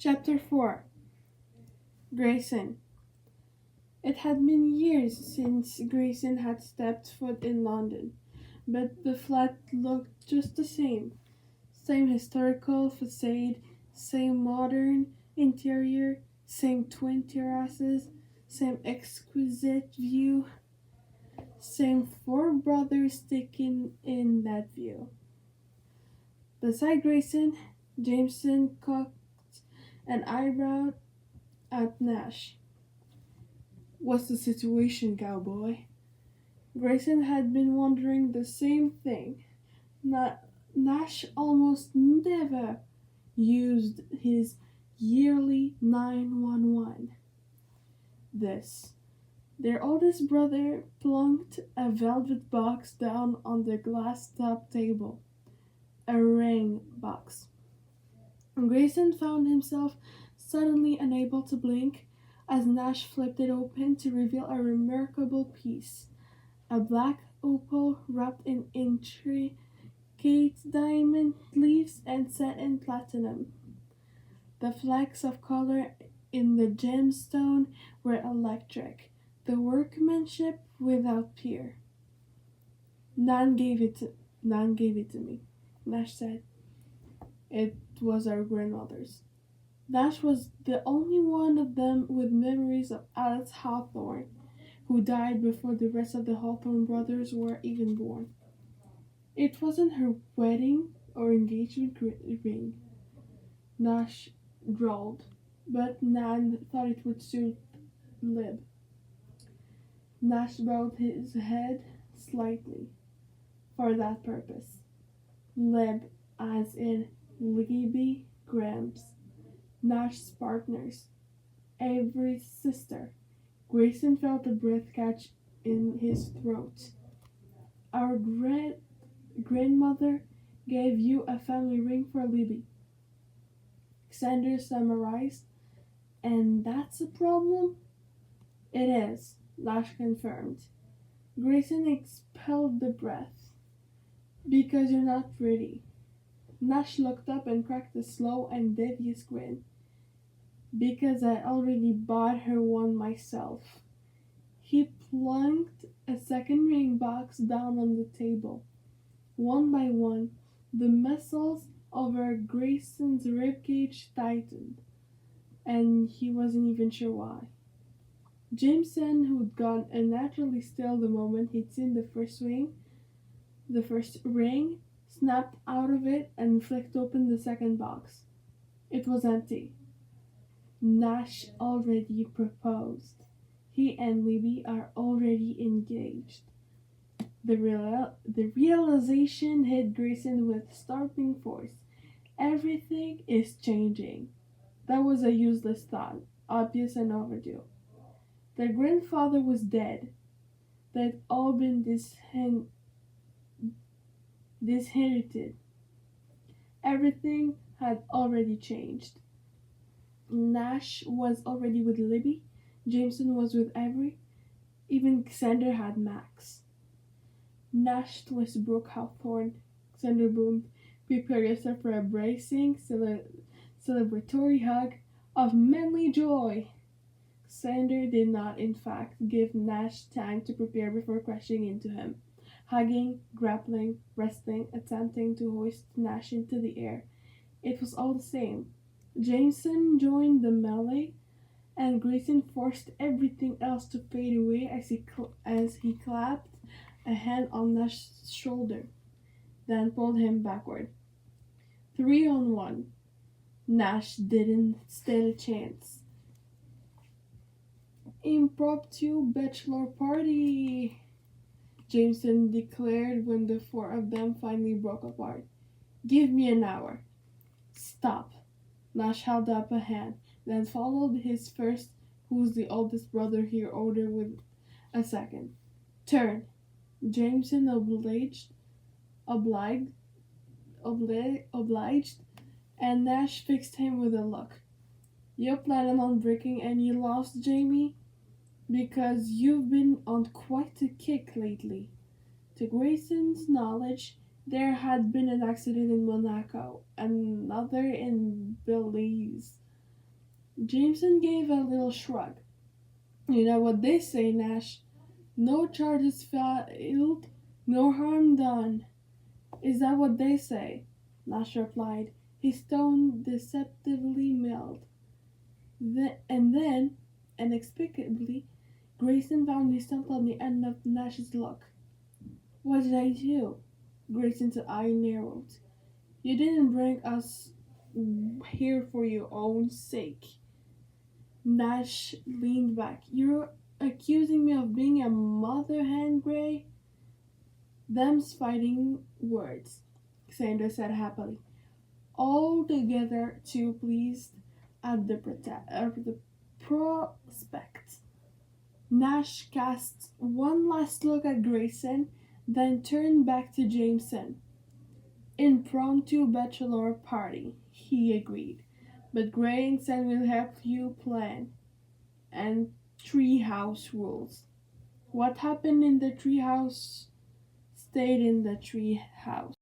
Chapter 4. Grayson. It had been years since Grayson had stepped foot in London, but the flat looked just the same. Same historical facade, same modern interior, same twin terraces, same exquisite view, same four brothers sticking in that view. Beside Grayson, Jameson cocked an eyebrow at Nash. What's the situation, cowboy? Grayson had been wondering the same thing. Nash almost never used his yearly 911. This. Their oldest brother plunked a velvet box down on the glass top table. A ring box. Grayson found himself suddenly unable to blink as Nash flipped it open to reveal a remarkable piece. A black opal wrapped in intricate diamond leaves and set in platinum. The flecks of color in the gemstone were electric, the workmanship without peer. Nan gave it to me, Nash said. It was our grandmother's. Nash was the only one of them with memories of Alice Hawthorne, who died before the rest of the Hawthorne brothers were even born. It wasn't her wedding or engagement ring, Nash drawled, but Nan thought it would suit Lib. Nash bowed his head slightly for that purpose. Lib, as in Libby Grams, Nash's partners, Avery's sister. Grayson felt a breath catch in his throat. Our grandmother gave you a family ring for Libby. Xander summarized. And that's a problem? It is, Nash confirmed. Grayson expelled the breath. Because you're not pretty. Nash looked up and cracked a slow and devious grin. Because I already bought her one myself. He plunked a second ring box down on the table. One by one, the muscles over Grayson's ribcage tightened, and he wasn't even sure why. Jameson, who'd gone unnaturally still the moment he'd seen the first ring, snapped out of it and flicked open the second box. It was empty. Nash already proposed. He and Libby are already engaged. The realization hit Grayson with startling force. Everything is changing. That was a useless thought, obvious and overdue. Their grandfather was dead. They'd all been disinherited. Everything had already changed. Nash was already with Libby. Jameson was with Avery. Even Xander had Max. Nash twice broke Hawthorne. Xander boomed. Prepare yourself for a bracing, celebratory hug of manly joy. Xander did not, in fact, give Nash time to prepare before crashing into him, hugging, grappling, wrestling, attempting to hoist Nash into the air. It was all the same. Jameson joined the melee, and Grayson forced everything else to fade away as he clapped a hand on Nash's shoulder, then pulled him backward. 3-on-1. Nash didn't stand a chance. Impromptu bachelor party, Jameson declared when the four of them finally broke apart. Give me an hour. Stop. Nash held up a hand, then followed his first, who's the oldest brother here, order with a second. Turn. Jameson obliged, obliged, and Nash fixed him with a look. You planning on breaking any laws, Jamie? Because you've been on quite a kick lately. To Grayson's knowledge, there had been an accident in Monaco, another in Belize. Jameson gave a little shrug. You know what they say, Nash. No charges filed, no harm done. Is that what they say? Nash replied, his tone deceptively mild. And then, inexplicably, Grayson found himself on the end of Nash's look. What did I do? Grayson's eye narrowed. You didn't bring us here for your own sake. Nash leaned back. You're accusing me of being a mother hen, Gray? Them's fighting words, Sanders said happily, altogether too pleased at the prospect. Nash cast one last look at Grayson, then turned back to Jameson. Impromptu bachelor party, he agreed. But Grayson will help you plan. And treehouse rules. What happened in the treehouse stayed in the treehouse.